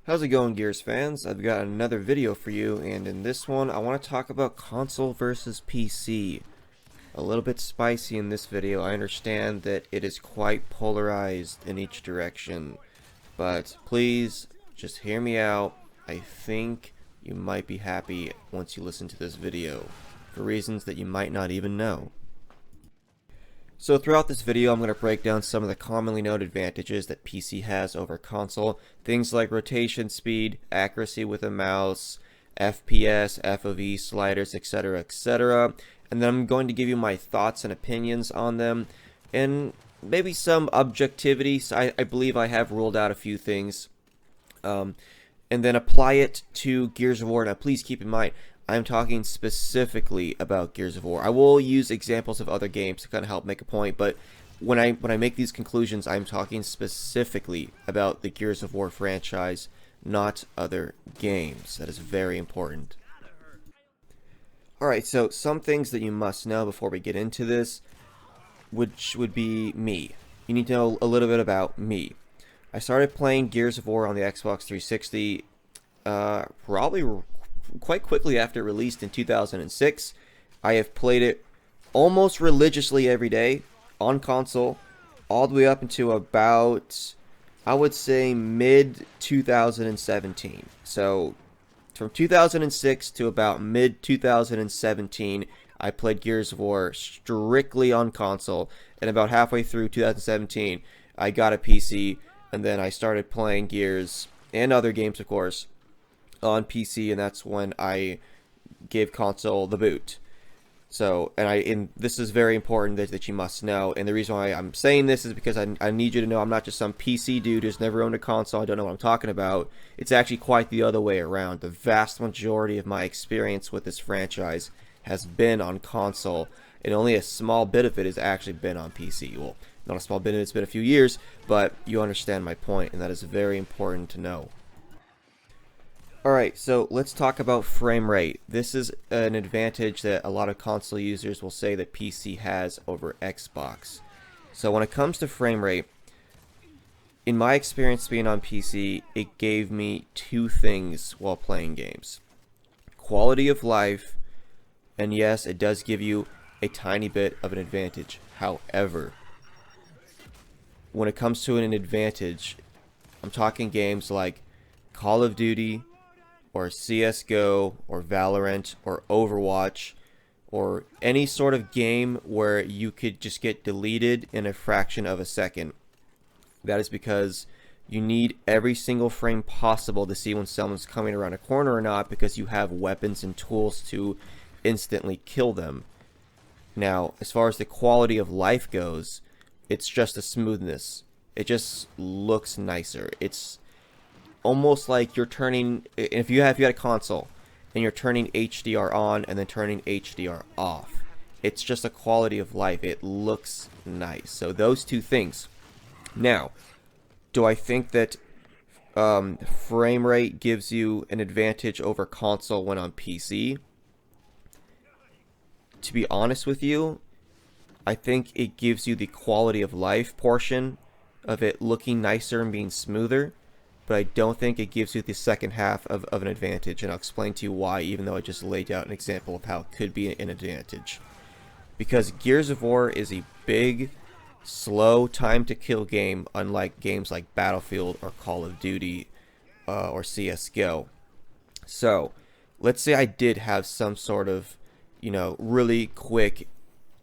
How's it going, Gears fans? I've got another video for you, and in this one I want to talk about console versus PC. A little bit spicy in this video. I understand that it is quite polarized in each direction, but please just hear me out. I think you might be happy once you listen to this video, for reasons that you might not even know. So throughout this video, I'm going to break down some of the commonly known advantages that PC has over console. Things like rotation speed, accuracy with a mouse, FPS, FOV, sliders, etc., etc. And then I'm going to give you my thoughts and opinions on them, and maybe some objectivity. So I believe I have ruled out a few things. And then apply it to Gears of War. Now please keep in mind, I'm talking specifically about Gears of War. I will use examples of other games to kind of help make a point, but when I make these conclusions, I'm talking specifically about the Gears of War franchise, not other games. That is very important. Alright, so some things that you must know before we get into this, which would be me. You need to know a little bit about me. I started playing Gears of War on the Xbox 360 probably quite quickly after it released in 2006. I have played it almost religiously every day on console, all the way up into about, I would say, mid 2017. So from 2006 to about mid 2017, I played Gears of War strictly on console, and about halfway through 2017, I got a PC, and then I started playing Gears and other games, of course, on PC, and that's when I gave console the boot. So, and this is very important that you must know, and the reason why I'm saying this is because I need you to know I'm not just some PC dude who's never owned a console. I don't know what I'm talking about. It's actually quite the other way around. The vast majority of my experience with this franchise has been on console, and only a small bit of it has actually been on PC. Well, not a small bit, it's been a few years, but you understand my point, and that is very important to know. Alright, so let's talk about frame rate. This is an advantage that a lot of console users will say that PC has over Xbox. So when it comes to frame rate, in my experience being on PC, it gave me two things while playing games. Quality of life, and yes, it does give you a tiny bit of an advantage. However, when it comes to an advantage, I'm talking games like Call of Duty, or CSGO, or Valorant, or Overwatch, or any sort of game where you could just get deleted in a fraction of a second. That is because you need every single frame possible to see when someone's coming around a corner or not, because you have weapons and tools to instantly kill them. Now, as far as the quality of life goes, it's just a smoothness. It just looks nicer. It's almost like you're turning, if you got a console and you're turning HDR on and then turning HDR off, it's just a quality of life. It looks nice. So those two things. Now, do I think that frame rate gives you an advantage over console when on PC? To be honest with you, I think it gives you the quality of life portion of it looking nicer and being smoother, but I don't think it gives you the second half of an advantage, and I'll explain to you why, even though I just laid out an example of how it could be an advantage. Because Gears of War is a big, slow time-to-kill game, unlike games like Battlefield or Call of Duty or CSGO. So, let's say I did have some sort of, really quick,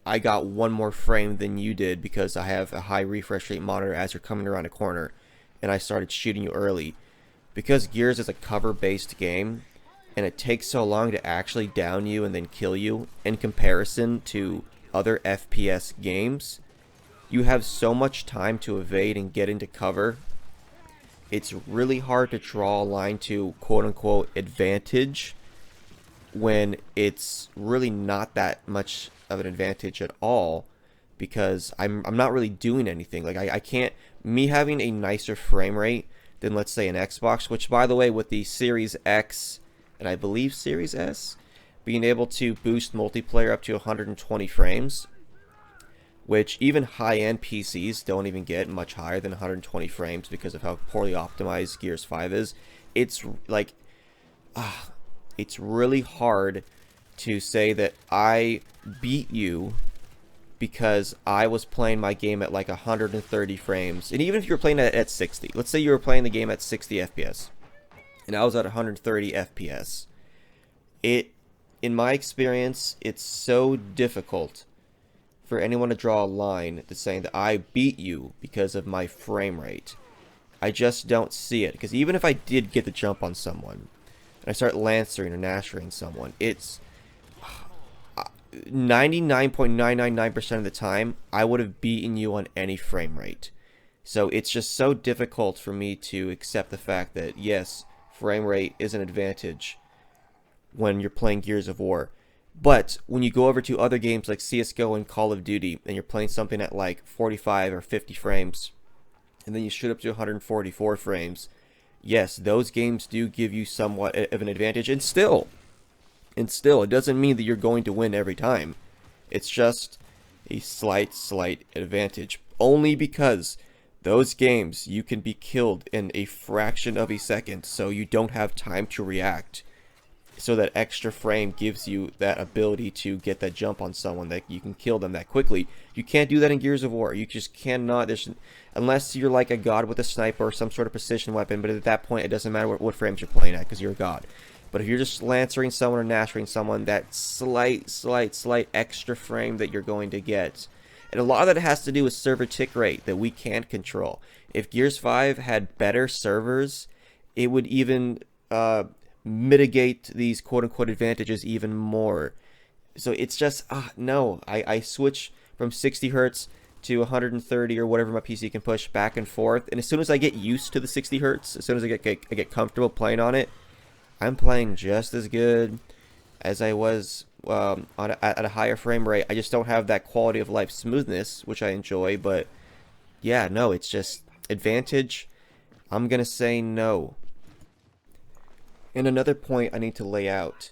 I got one more frame than you did because I have a high refresh rate monitor as you're coming around a corner, and I started shooting you early. Because Gears is a cover-based game, and it takes so long to actually down you and then kill you, in comparison to other FPS games, you have so much time to evade and get into cover. It's really hard to draw a line to quote-unquote advantage when it's really not that much of an advantage at all, because I'm not really doing anything. Like I can't, me having a nicer frame rate than, let's say, an Xbox, which, by the way, with the Series X and I believe Series S being able to boost multiplayer up to 120 frames, which even high-end PCs don't even get much higher than 120 frames because of how poorly optimized Gears 5 is. It's like, it's really hard to say that I beat you because I was playing my game at like 130 frames. And even if you were playing it at 60, let's say you were playing the game at 60 FPS, and I was at 130 FPS. In my experience, it's so difficult for anyone to draw a line to saying that I beat you because of my frame rate. I just don't see it, because even if I did get the jump on someone, and I start lancering or nashering someone, it's 99.999% of the time, I would have beaten you on any frame rate. So it's just so difficult for me to accept the fact that, yes, frame rate is an advantage when you're playing Gears of War. But when you go over to other games like CSGO and Call of Duty, and you're playing something at like 45 or 50 frames, and then you shoot up to 144 frames, yes, those games do give you somewhat of an advantage. And still, it doesn't mean that you're going to win every time. It's just a slight advantage. Only because those games, you can be killed in a fraction of a second, so you don't have time to react. So that extra frame gives you that ability to get that jump on someone, that you can kill them that quickly. You can't do that in Gears of War. You just cannot. Unless you're like a god with a sniper or some sort of precision weapon, but at that point it doesn't matter what frames you're playing at because you're a god. But if you're just lancering someone or nashing someone, that slight extra frame that you're going to get. And a lot of that has to do with server tick rate that we can't control. If Gears 5 had better servers, it would even mitigate these quote-unquote advantages even more. So it's just, no. I switch from 60 hertz to 130 or whatever my PC can push back and forth. And as soon as I get used to the 60 hertz, as soon as I get comfortable playing on it, I'm playing just as good as I was at a higher frame rate. I just don't have that quality of life smoothness, which I enjoy. But yeah, no, it's just advantage. I'm going to say no. And another point I need to lay out.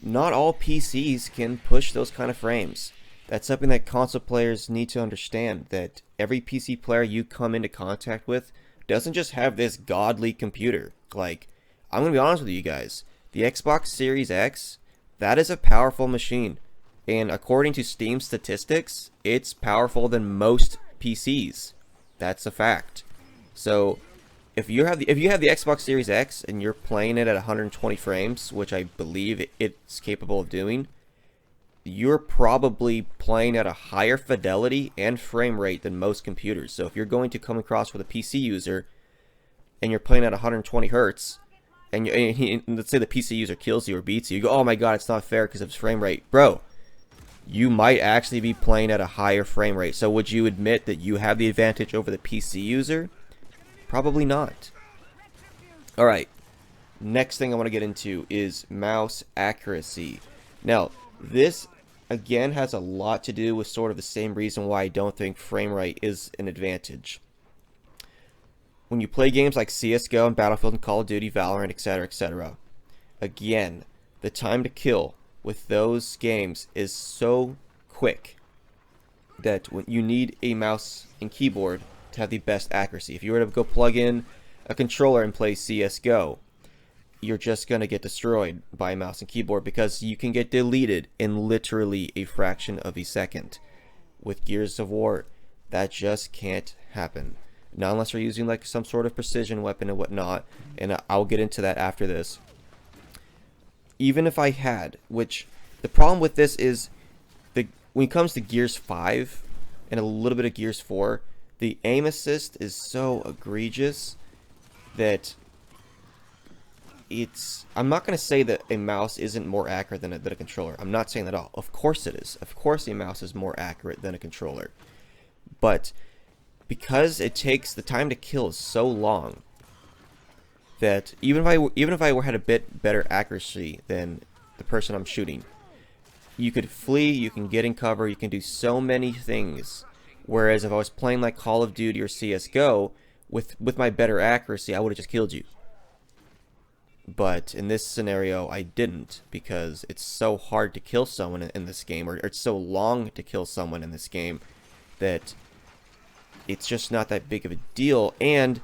Not all PCs can push those kind of frames. That's something that console players need to understand, that every PC player you come into contact with doesn't just have this godly computer. Like, I'm going to be honest with you guys. The Xbox Series X, that is a powerful machine. And according to Steam statistics, it's powerful than most PCs. That's a fact. So if you have the Xbox Series X and you're playing it at 120 frames, which I believe it's capable of doing, you're probably playing at a higher fidelity and frame rate than most computers. So if you're going to come across with a PC user and you're playing at 120 hertz, and let's say the PC user kills you or beats you, you go, oh my god, it's not fair because of his frame rate. Bro, you might actually be playing at a higher frame rate. So would you admit that you have the advantage over the PC user? Probably not. Alright, next thing I want to get into is mouse accuracy. Now, this again has a lot to do with sort of the same reason why I don't think frame rate is an advantage. When you play games like CSGO and Battlefield and Call of Duty, Valorant, etc., again, the time to kill with those games is so quick that when you need a mouse and keyboard to have the best accuracy. If you were to go plug in a controller and play CSGO, you're just going to get destroyed by a mouse and keyboard because you can get deleted in literally a fraction of a second. With Gears of War, that just can't happen. Not unless you're using like some sort of precision weapon and whatnot, and I'll get into that after this. Even if I had, which the problem with this is, when it comes to Gears 5 and a little bit of Gears 4, the aim assist is so egregious that I'm not going to say that a mouse isn't more accurate than a controller. I'm not saying that at all. Of course it is. Of course a mouse is more accurate than a controller. But because it takes, the time to kill is so long that even if I had a bit better accuracy than the person I'm shooting, you could flee, you can get in cover, you can do so many things. Whereas if I was playing like Call of Duty or CSGO, with my better accuracy, I would have just killed you. But in this scenario, I didn't, because it's so hard to kill someone in this game, or it's so long to kill someone in this game, that it's just not that big of a deal. And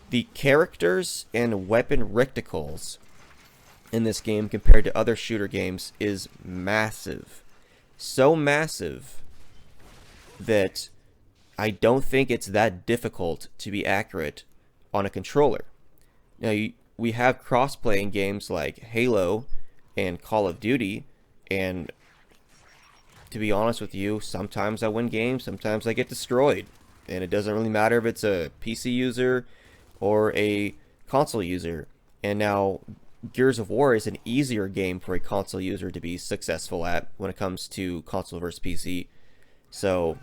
the characters and weapon reticles in this game compared to other shooter games is massive. So massive that I don't think it's that difficult to be accurate on a controller. Now, we have crossplay in games like Halo and Call of Duty, and to be honest with you, sometimes I win games, sometimes I get destroyed. And it doesn't really matter if it's a PC user or a console user. And now Gears of War is an easier game for a console user to be successful at when it comes to console versus PC. So,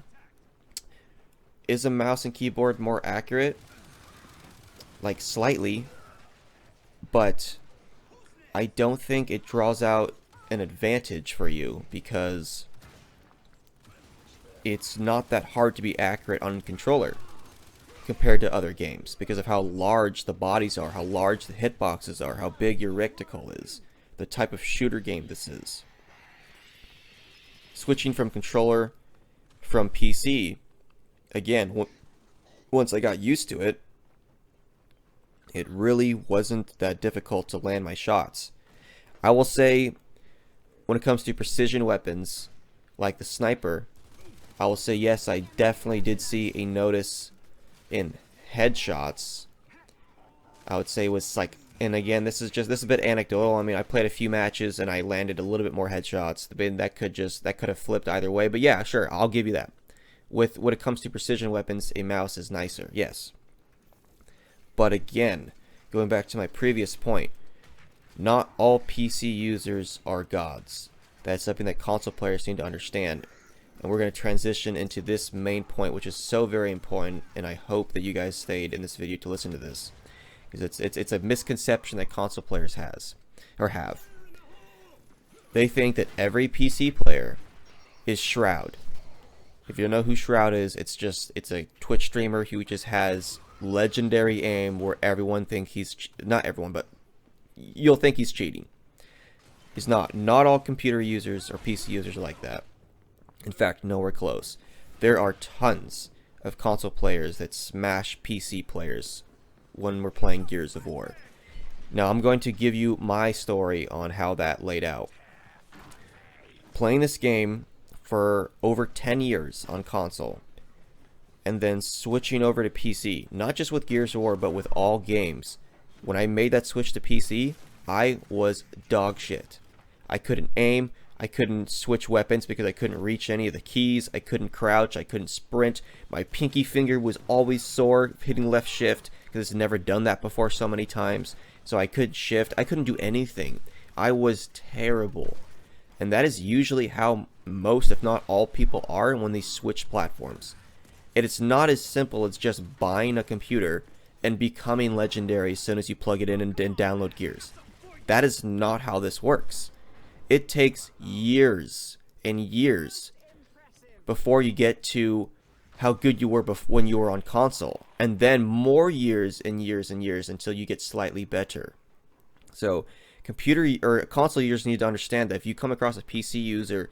is a mouse and keyboard more accurate? Like, slightly. But I don't think it draws out an advantage for you, because it's not that hard to be accurate on a controller compared to other games, because of how large the bodies are, how large the hitboxes are, how big your reticle is, the type of shooter game this is. Switching from controller from PC, again, once I got used to it, it really wasn't that difficult to land my shots. I will say, when it comes to precision weapons, like the sniper, I will say yes, I definitely did see a notice in headshots. I would say it was like, and again, this is a bit anecdotal. I mean, I played a few matches and I landed a little bit more headshots. That could have flipped either way. But yeah, sure, I'll give you that. When it comes to precision weapons, a mouse is nicer, yes. But again, going back to my previous point, not all PC users are gods. That's something that console players need to understand. And we're going to transition into this main point, which is so very important, and I hope that you guys stayed in this video to listen to this, because it's a misconception that console players have. They think that every PC player is Shroud. If you don't know who Shroud is, it's a Twitch streamer who just has legendary aim where everyone thinks not everyone, but you'll think he's cheating. He's not. Not all computer users or PC users are like that. In fact, nowhere close. There are tons of console players that smash PC players when we're playing Gears of War. Now, I'm going to give you my story on how that laid out. Playing this game for over 10 years on console, and then switching over to PC, not just with Gears of War, but with all games. When I made that switch to PC, I was dog shit. I couldn't aim, I couldn't switch weapons because I couldn't reach any of the keys, I couldn't crouch, I couldn't sprint, my pinky finger was always sore hitting left shift because I've never done that before so many times. So I couldn't shift, I couldn't do anything. I was terrible. And that is usually how most, if not all, people are when they switch platforms. It's not as simple as just buying a computer and becoming legendary as soon as you plug it in and download Gears. That is not how this works. It takes years and years before you get to how good you were when you were on console, and then more years and years and years until you get slightly better. So computer or console users need to understand that if you come across a PC user,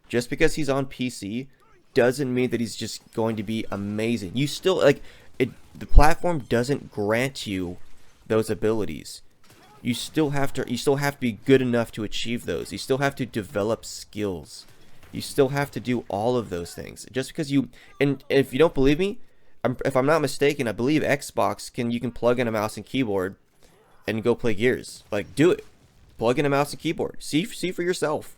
just because he's on PC doesn't mean that he's just going to be amazing. You still the platform doesn't grant you those abilities. You still have to be good enough to achieve those. You still have to develop skills. You still have to do all of those things. Just because and if you don't believe me, if I'm not mistaken, I believe Xbox you can plug in a mouse and keyboard and go play Gears. Like, do it. Plug in a mouse and keyboard. See for yourself.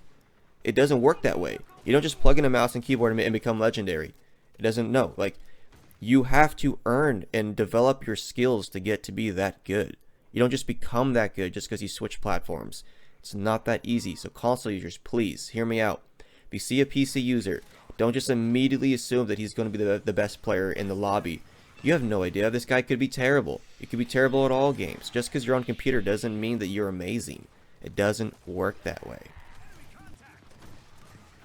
It doesn't work that way. You don't just plug in a mouse and keyboard and become legendary. It doesn't. No, like, you have to earn and develop your skills to get to be that good. You don't just become that good just because you switch platforms. It's not that easy. So console users, please hear me out. If you see a PC user, don't just immediately assume that he's going to be the best player in the lobby. You have no idea. This guy could be terrible. He could be terrible at all games. Just because you're on computer doesn't mean that you're amazing. It doesn't work that way.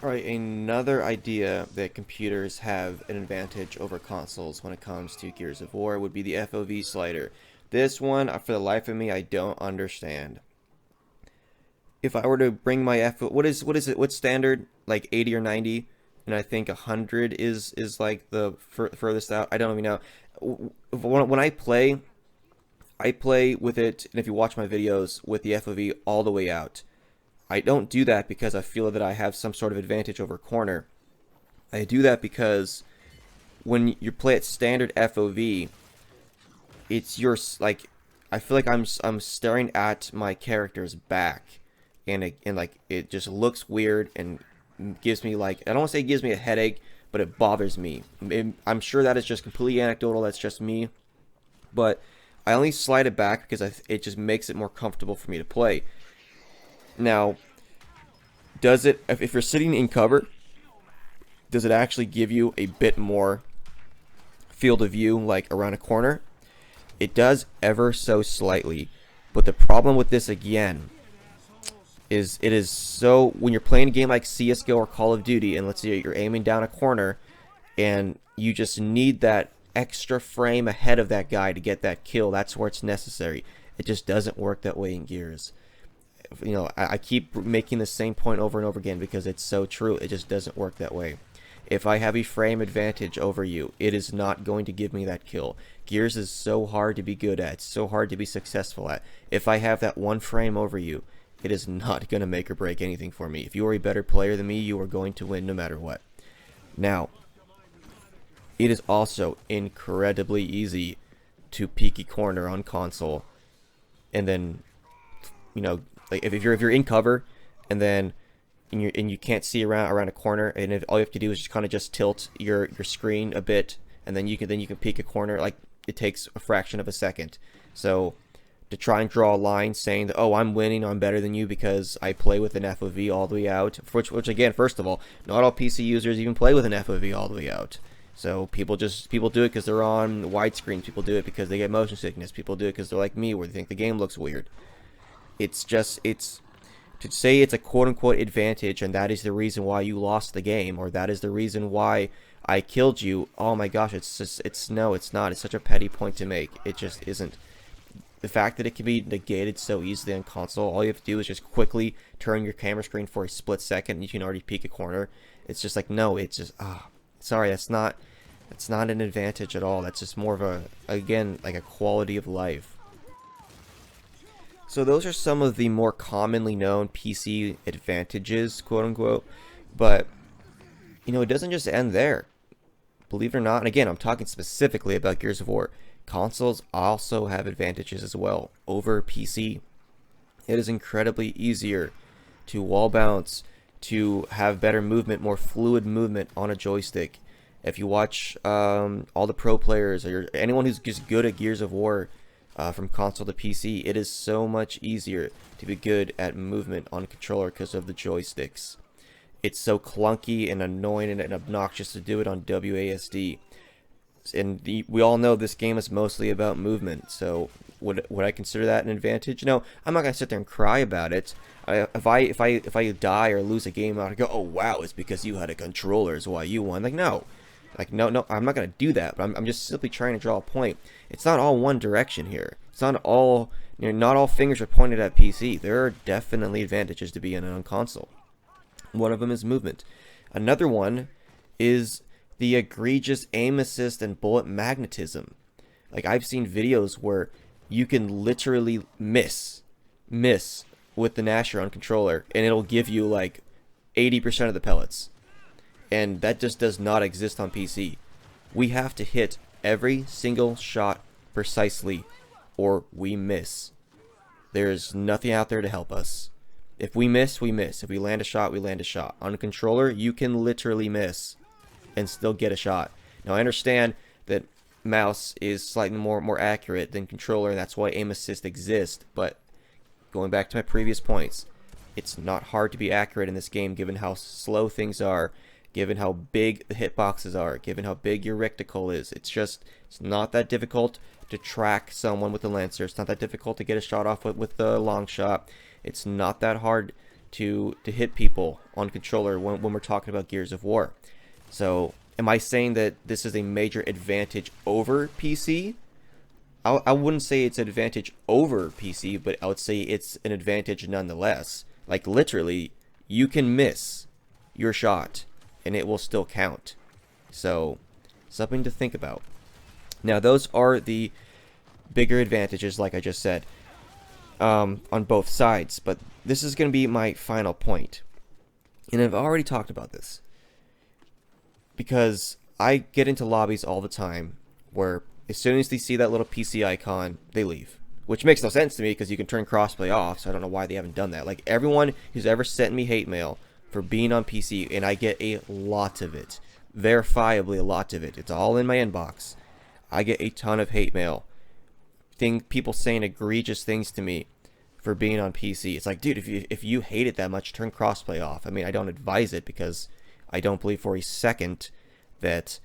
Alright, another idea that computers have an advantage over consoles when it comes to Gears of War would be the FOV slider. This one, for the life of me, I don't understand. If I were to bring my what's standard? Like 80 or 90? and I think 100 is like the furthest out. I don't even know. When I play with it, and if you watch my videos, with the FOV all the way out. I don't do that because I feel that I have some sort of advantage over corner. I do that because when you play at standard FOV, it's your, like, I feel like I'm staring at my character's back, and like it just looks weird and gives me, like, I don't want to say it gives me a headache, but it bothers me. I'm sure that is just completely anecdotal. That's just me, but I only slide it back because it just makes it more comfortable for me to play. Now, does it, if you're sitting in cover, does it actually give you a bit more field of view, like around a corner? It does ever so slightly, but the problem with this again is it is so, when you're playing a game like CSGO or Call of Duty, and let's say you're aiming down a corner, and you just need that extra frame ahead of that guy to get that kill. That's where it's necessary. It just doesn't work that way in Gears. You know, I keep making the same point over and over again because it's so true. It just doesn't work that way. If I have a frame advantage over you, it is not going to give me that kill. Gears is so hard to be good at. It's so hard to be successful at. If I have that one frame over you, it is not going to make or break anything for me. If you are a better player than me, you are going to win no matter what. Now, it is also incredibly easy to peeky corner on console, and then, you know, like if you're in cover, and then you can't see around a corner, and if all you have to do is just kind of just tilt your screen a bit, and then you can peek a corner. Like, it takes a fraction of a second. So to try and draw a line saying that, oh, I'm winning, I'm better than you because I play with an FOV all the way out, which again, first of all, not all PC users even play with an FOV all the way out. So people do it because they're on widescreen. People do it because they get motion sickness. People do it because they're like me, where they think the game looks weird. It's to say it's a quote-unquote advantage, and that is the reason why you lost the game, or that is the reason why I killed you. Oh my gosh, no, it's not. It's such a petty point to make. It just isn't. The fact that it can be negated so easily on console, all you have to do is just quickly turn your camera screen for a split second, and you can already peek a corner. It's just like, no, it's just, sorry, that's not an advantage at all. That's just more of a, again, like a quality of life. So those are some of the more commonly known PC advantages, quote unquote, but, you know, it doesn't just end there. Believe it or not, and again, I'm talking specifically about Gears of War. Consoles also have advantages as well over PC. It is incredibly easier to wall bounce, to have better movement, more fluid movement on a joystick. If you watch all the pro players, or anyone who's just good at Gears of War, from console to PC, it is so much easier to be good at movement on a controller because of the joysticks. It's so clunky and annoying and obnoxious to do it on WASD. And we all know this game is mostly about movement, so would I consider that an advantage? No, I'm not gonna sit there and cry about it. If I die or lose a game, I'll go, oh wow, it's because you had a controller is why you won. Like, no, I'm not gonna do that. But I'm just simply trying to draw a point. It's not all one direction here. It's not all, you know, not all fingers are pointed at PC. There are definitely advantages to being on console. One of them is movement. Another one is the egregious aim assist and bullet magnetism. Like, I've seen videos where you can literally miss with the Nasher on controller, and it'll give you like 80% of the pellets. And that just does not exist on PC. We have to hit every single shot precisely, or we miss. There's nothing out there to help us. If we miss, we miss. If we land a shot, we land a shot. On a controller, you can literally miss and still get a shot. Now, I understand that mouse is slightly more accurate than controller, and that's why aim assist exists, but going back to my previous points, it's not hard to be accurate in this game given how slow things are, given how big the hitboxes are, given how big your reticle is. It's not that difficult to track someone with the Lancer. It's not that difficult to get a shot off with the long shot. It's not that hard to hit people on controller when we're talking about Gears of War. So, am I saying that this is a major advantage over PC? I wouldn't say it's an advantage over PC, but I would say it's an advantage nonetheless. Like, literally, you can miss your shot, and it will still count. So, something to think about. Now, those are the bigger advantages, like I just said, on both sides. But this is going to be my final point. And I've already talked about this. Because I get into lobbies all the time where as soon as they see that little PC icon, they leave. Which makes no sense to me because you can turn crossplay off, so I don't know why they haven't done that. Like, everyone who's ever sent me hate mail for being on PC, and I get a lot of it. Verifiably a lot of it. It's all in my inbox. I get a ton of hate mail. People saying egregious things to me for being on PC. It's like, dude, if you hate it that much, turn crossplay off. I mean, I don't advise it because I don't believe for a second that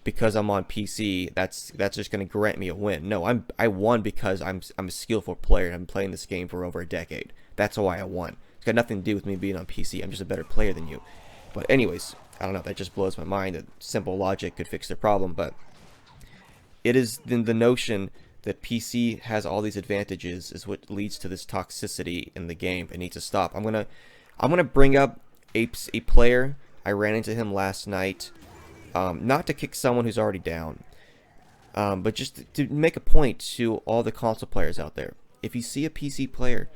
because I'm on PC, that's just going to grant me a win. No, I won because I'm a skillful player and I'm playing this game for over a decade. That's why I won. It's got nothing to do with me being on PC. I'm just a better player than you. But anyways, I don't know. That just blows my mind that simple logic could fix the problem. But it is the notion that PC has all these advantages is what leads to this toxicity in the game. It needs to stop. I'm gonna bring up a player. I ran into him last night. Not to kick someone who's already down, but just to make a point to all the console players out there. If you see a PC player,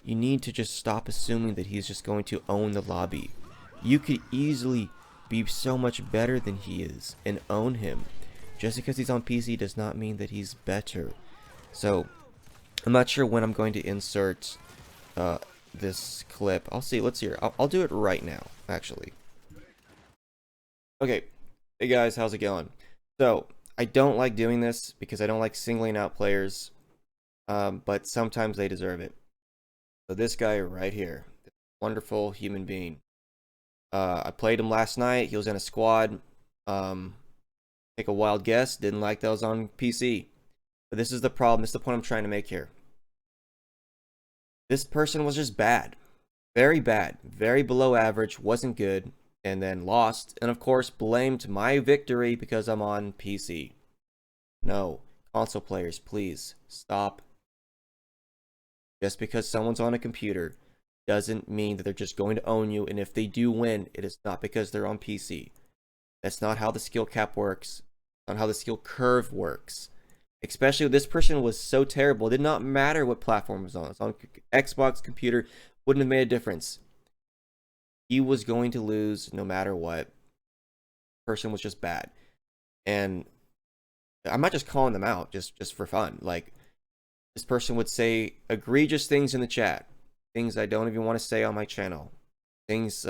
you need to just stop assuming that he's just going to own the lobby. You could easily be so much better than he is and own him. Just because he's on PC does not mean that he's better. So, I'm not sure when I'm going to insert this clip. I'll see. Let's see. I'll do it right now, actually. Okay. Hey guys, how's it going? So, I don't like doing this because I don't like singling out players, but sometimes they deserve it. So this guy right here, this wonderful human being. I played him last night. He was in a squad. Take a wild guess. Didn't like that I was on PC. But this is the problem. This is the point I'm trying to make here. This person was just bad. Very bad. Very below average. Wasn't good. And then lost, and of course blamed my victory because I'm on PC. No, console players, please stop. Just because someone's on a computer doesn't mean that they're just going to own you, and if they do win, it is not because they're on PC. That's not how the skill cap works, not how the skill curve works. Especially this person was so terrible, it did not matter what platform it was on. It's on Xbox, computer, wouldn't have made a difference. He was going to lose no matter what. The person was just bad. And I'm not just calling them out just for fun. Like, this person would say egregious things in the chat. Things I don't even want to say on my channel. Things,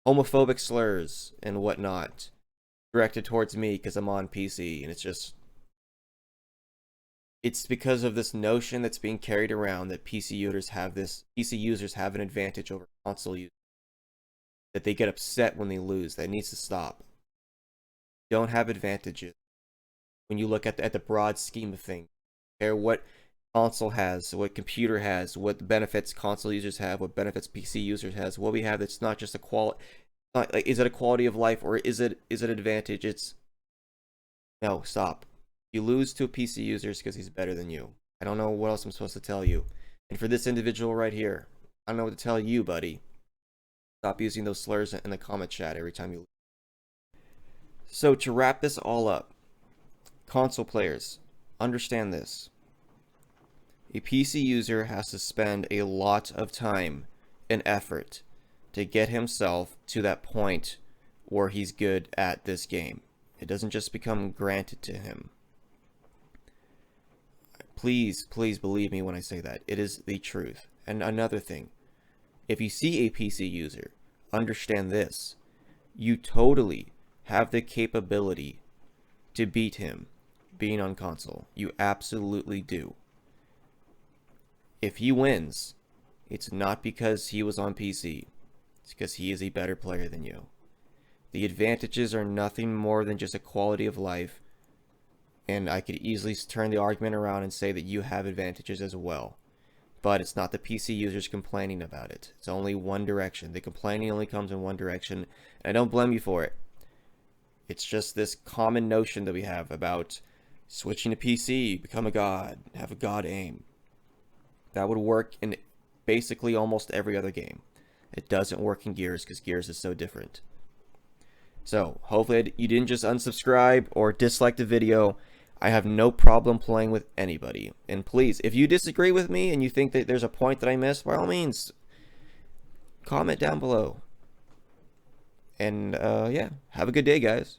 homophobic slurs and whatnot. Directed towards me because I'm on PC. And it's because of this notion that's being carried around that PC users have an advantage over console users. That they get upset when they lose. That needs to stop. Don't have advantages when you look at the broad scheme of things. Compare what console has, what computer has, what benefits console users have, what benefits PC users has. What we have that's not just a quality. Like, is it a quality of life or is it advantage? It's no, stop. You lose to a PC user because he's better than you. I don't know what else I'm supposed to tell you. And for this individual right here, I don't know what to tell you, buddy. Stop using those slurs in the comment chat every time you. So to wrap this all up, console players, understand this. A PC user has to spend a lot of time and effort to get himself to that point where he's good at this game. It doesn't just become granted to him. Please, please believe me when I say that. It is the truth. And another thing. If you see a PC user, understand this. You totally have the capability to beat him being on console. You absolutely do. If he wins, it's not because he was on PC. It's because he is a better player than you. The advantages are nothing more than just a quality of life. And I could easily turn the argument around and say that you have advantages as well. But it's not the PC users complaining about it. It's only one direction. The complaining only comes in one direction. And I don't blame you for it. It's just this common notion that we have about switching to PC, become a god, have a god aim. That would work in basically almost every other game. It doesn't work in Gears because Gears is so different. So hopefully you didn't just unsubscribe or dislike the video. I have no problem playing with anybody. And please, if you disagree with me and you think that there's a point that I missed, by all means, comment down below. And yeah, have a good day, guys.